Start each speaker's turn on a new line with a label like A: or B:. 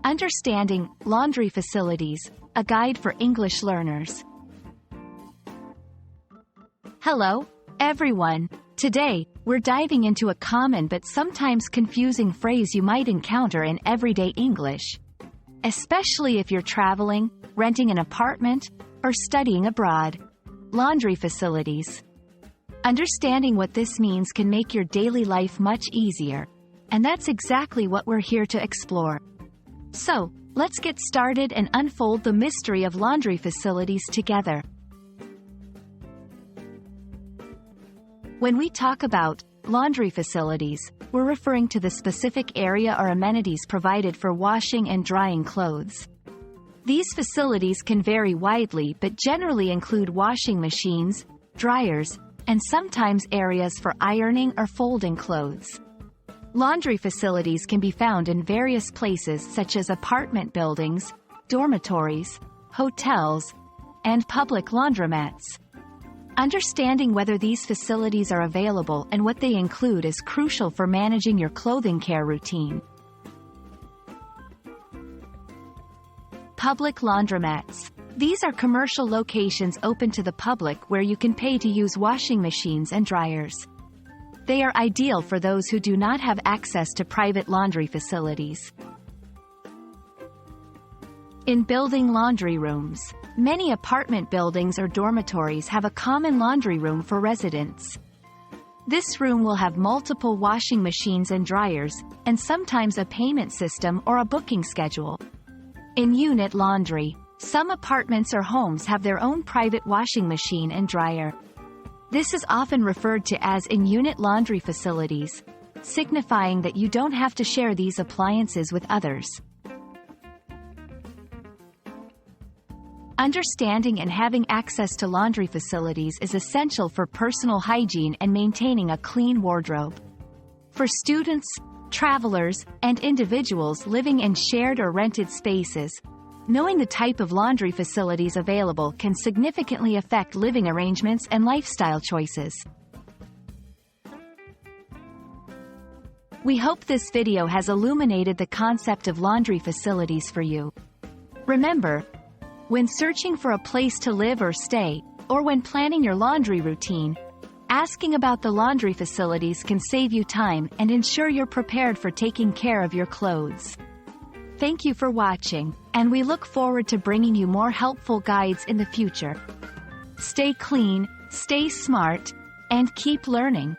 A: Understanding laundry facilities, a guide for English learners. Hello, everyone. Today, we're diving into a common but sometimes confusing phrase you might encounter in everyday English, especially if you're traveling, renting an apartment, or studying abroad. Laundry facilities. Understanding what this means can make your daily life much easier, and that's exactly what we're here to explore. So, let's get started and unfold the mystery of laundry facilities together. When we talk about laundry facilities, we're referring to the specific area or amenities provided for washing and drying clothes. These facilities can vary widely but generally include washing machines, dryers, and sometimes areas for ironing or folding clothes. Laundry facilities can be found in various places such as apartment buildings, dormitories, hotels, and public laundromats. Understanding whether these facilities are available and what they include is crucial for managing your clothing care routine. Public laundromats. These are commercial locations open to the public where you can pay to use washing machines and dryers. They are ideal for those who do not have access to private laundry facilities. In building laundry rooms. Many apartment buildings or dormitories have a common laundry room for residents. This room will have multiple washing machines and dryers, and sometimes a payment system or a booking schedule. In unit laundry, some apartments or homes have their own private washing machine and dryer. This is often referred to as in-unit laundry facilities, signifying that you don't have to share these appliances with others. Understanding and having access to laundry facilities is essential for personal hygiene and maintaining a clean wardrobe. For students, travelers, and individuals living in shared or rented spaces, knowing the type of laundry facilities available can significantly affect living arrangements and lifestyle choices. We hope this video has illuminated the concept of laundry facilities for you. Remember, when searching for a place to live or stay, or when planning your laundry routine, asking about the laundry facilities can save you time and ensure you're prepared for taking care of your clothes. Thank you for watching, and we look forward to bringing you more helpful guides in the future. Stay clean, stay smart, and keep learning.